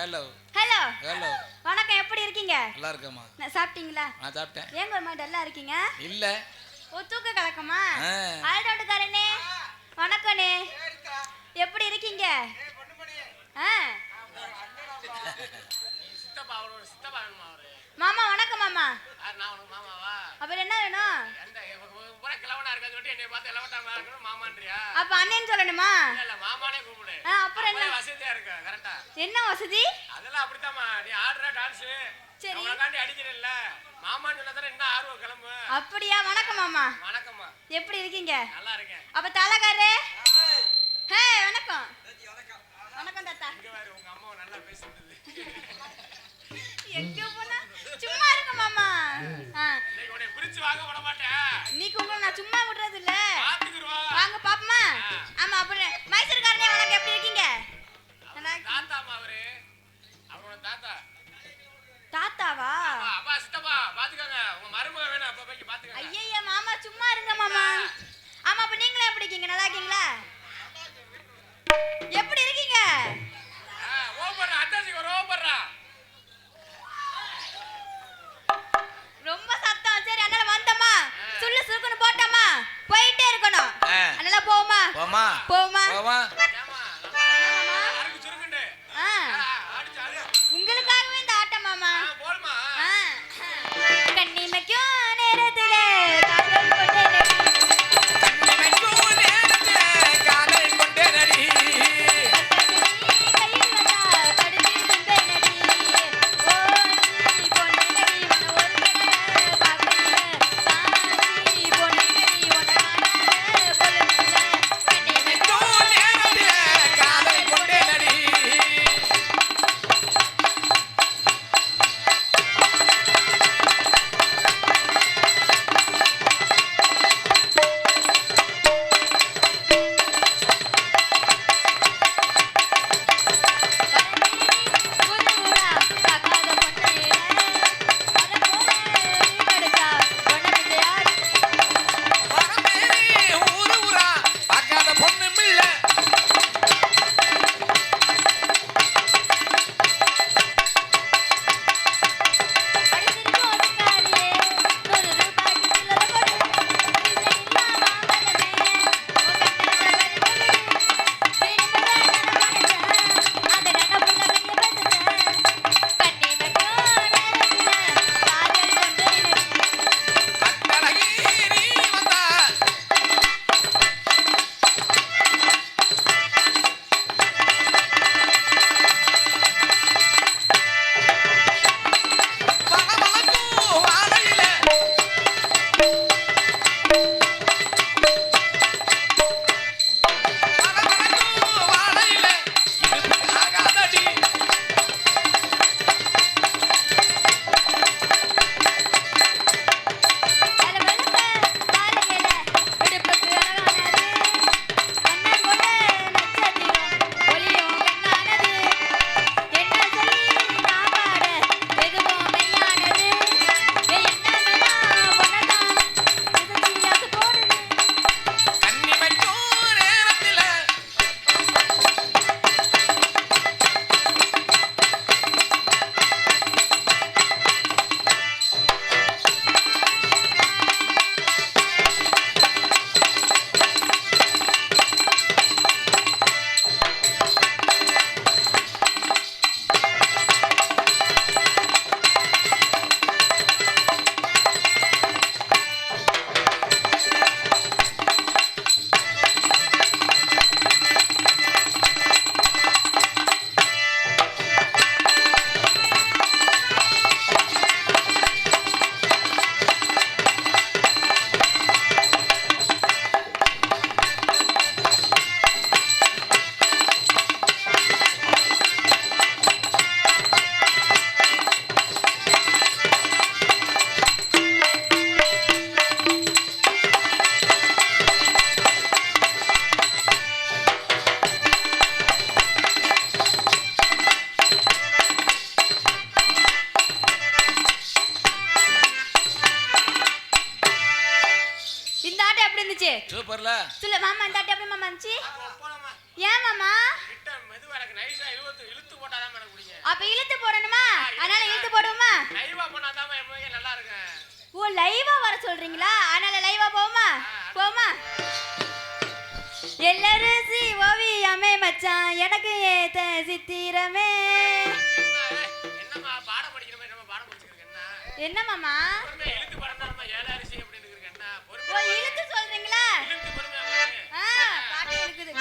Hello hello hello வணக்கம், எப்படி இருக்கீங்க? நல்லா இருக்கேம்மா. சாப்பிட்டீங்களா? நான் சாப்பிட்டேன். ஏங்க ஒரு மாதிரி டல்லா இருக்கீங்க? இல்ல ஓ, தூக்க கலக்கமா? ஆல்டவுட்டுக்காரனே வணக்கண்ணே, எப்படி இருக்கீங்க? மாமா வணக்கம் மாமா. அப்புறம் என்ன வேணும்? அப்ப அண்ணன் சொல்லணுமா? அப்புறம் என்ன வசதியா இருக்கு? கரெக்ட்டா என்ன வசதி? அதெல்லாம் அப்படிதாம்மா, நீ ஆடுற டான்ஸ் சரி உனக்காண்டி அடிக்கிறல்ல, மாமான்னு சொன்னதற என்ன ஆர்வம் கிளம்பு. அப்படியே வணக்கம் மாமா. வணக்கம்மா, எப்படி இருக்கீங்க? நல்லா இருக்கேன். அப்ப தலகாரே ஹே வணக்கம். வணக்கம் வணக்கம் தாத்தா. இங்க பாரு உங்க அம்மா நல்லா பேசுது. எங்க போனா சும்மா இருங்க மாமா. நீ உன்னை பிரிச்சு வாங்க விட மாட்டேன். நீக்கு உங்களை நான் சும்மா விடுறது இல்ல. பாத்துக்குறோம் வாங்க பாப்பமா. ஆமா அப்புறம் மைசூர்காரனே வணக்கம், எப்படி இருக்கீங்க? தாத்தாமா அவரு, அவரோட தாத்தா. தாத்தாவா? அப்பா சித்தப்பா பாத்துக்கங்க, உங்க மருமக வேணும் அப்ப போய் பாத்துக்கங்க. ஐயய்ய மாமா சும்மா இருங்க மாமா. ஆமா அப்ப நீங்களே எப்படி இருக்கீங்க? நல்லா இருக்கீங்களா? எப்படி இருக்கீங்க? ஓபறா அட்டாசி ஒரு ஓபறா. ரொம்ப சத்தம். சரி அதனால வந்தமா சுள்ளு சுருக்குன்னு போட்டமா போயிட்டே இருக்கணும். அதனால போமா போமா போமா போமா. யாருக்கு சுருக்குண்டு? உங்களுக்காகவே இந்த ஆட்டம் மாமா. போடுமா. கண்ணிமைக்கும் நேரத்துல காதல் கொண்டே நடி, கண்ணிமைக்கும் நேரத்துல காதல் கொண்டே நடி, கையில் வந்தா கடுதி துண்டே நடி, ஓடி போனே நடி உன ஒரு தடவை பார்க்கல, காஞ்சி போனே நடி உன காணாத பொழுதுல, கண்ணிமைக்கும் நேரத்துல காதல் கொண்டே நடி. சூப்பர்ல. சொல்ல மாமா இந்த ஆட்ட எப்படி மாமா இருந்துச்சு? ஏன் மாமா? கிட்ட மெதுவா எனக்கு நைஸா 20 இழுத்து போட்டாதான் எனக்கு பிடிக்கும். அப்ப இழுத்து போடணுமா? அதனால இழுத்து போடுவோமா? லைவா பண்ணாதான் எப்பவே நல்லா இருக்கும். ஓ லைவா வர சொல்றீங்களா? அதனால லைவா போவோமா? போமா. எல்லாரும் ஓவியமே மச்சான் எனக்கு ஏத்த சித்திரமே. என்னம்மா பாடம் படிக்கிற மாதிரி நம்ம பாடம் படிச்சிருக்க என்ன? என்ன மாமா? இழுத்து பறந்தா நம்ம ஏலாரிசி அப்படின்னு இருக்கு என்ன? ஓ இழுத்து சொல்றீங்களா? இழுத்து பொறுமையா பாட்டு இருக்குது.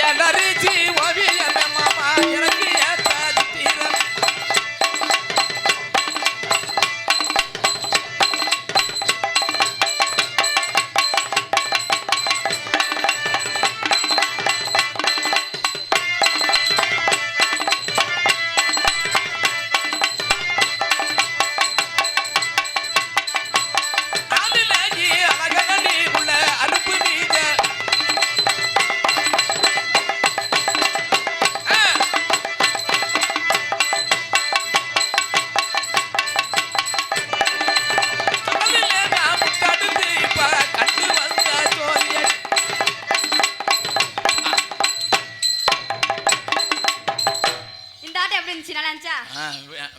எல்லாரும்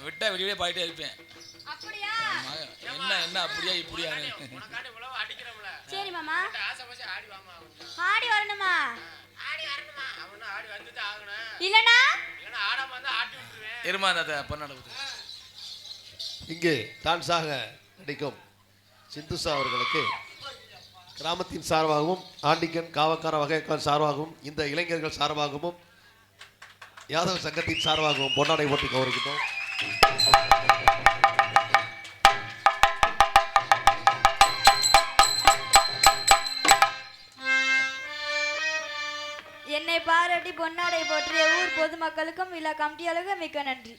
விட்டா வெளியே பாயிட்டே இருப்பேன். அப்படியா? என்ன என்ன அப்படியே இப்படியா? சரி மாமா. ஆடி வரணுமா? ஆடி வந்துட்டு ஆகணும். இல்லனா ஆடாம வந்து ஆட்டி விட்டுருவேன். எருமாந்த பொண்ணாட இங்கே டான்ஸாக நடிக்கும் சிந்துசா அவர்களுக்கு கிராமத்தின் சார்பாகவும் ஆண்டிக்கன் காவக்கார வகைக்கார் சார்பாகவும் இந்த இளைஞர்கள் சார்பாகவும் யாதவ சங்கத்தின் சார்பாகவும் பொன்னாடை போட்டி கௌரவிக்கிட்டோம். என்னை பாராட்டி பொன்னாடை போற்றிய ஊர் பொதுமக்களுக்கும் விழா கமிட்டியாளர்களுக்கும் மிக்க நன்றி.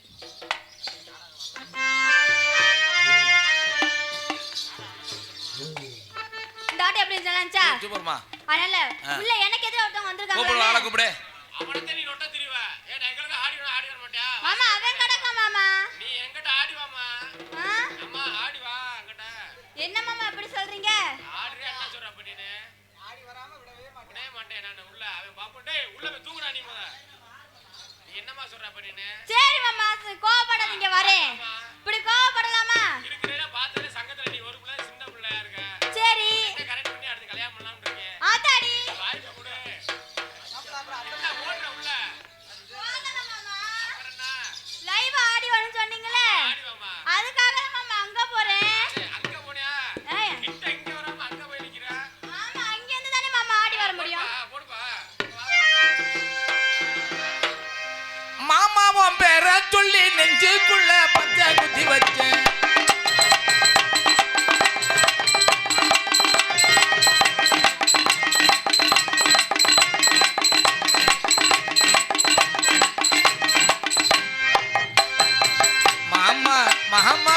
இந்த ஆட்டை எப்படி இருந்துச்சா? சூப்பர்மா. அதனால உள்ள எனக்கு எதிர ஒருத்தவங்க வந்திருக்காங்க. கூப்பிடு ஆளை கூப்பிடு. அவனே நீ நொட்ட திரிவ. ஏன் எங்களுக்கு ஆடி வர மாட்டியா? மாமா அவன் கடக்க மாமா. நீ எங்கட்ட ஆடி வாமா. அம்மா ஆடி வா அங்கட்ட. என்ன மாமா அப்படி சொல்றீங்க? ஆடிரே என்ன சொல்ற அப்ப நீ? ஆடி வராம விடவே மாட்டேன் நான் உள்ள. அவன் பாப்போம் டேய் உள்ள போய் தூங்குடா நீ முத. நீ என்னமா சொல்ற அப்ப நீ? சரி மாமா கோபப்படாதீங்க வரேன். இப்படி கோபப்படலாமா? இருக்குறேல பார்த்தே சங்கத்துல நீ ஒரு புள்ள சின்ன புள்ளையா இருக்க. சரி. என்ன கரெக்ட் பண்ணி அடுத்து கல்யாணம் பண்ணலாம்னு இருக்கேன். ஆத்தாடி. வாய்ப்பு கொடு. என்ன போடுற உள்ள? போடுங்க மாமா. லைவ் ஆடி வரணும் சொன்னீங்களே. ஆடி வாமா. அதுக்காக தான் மாமா அங்க போறேன். அங்க போறியா? கிட்ட இங்க வராம அங்க போய் நிக்கிற. ஆமா அங்க இருந்து தானே மாமா ஆடி வர முடியும். போடுப்பா. மாமாவும் பேர சொல்லி நெஞ்சு அம்மா மகம்மா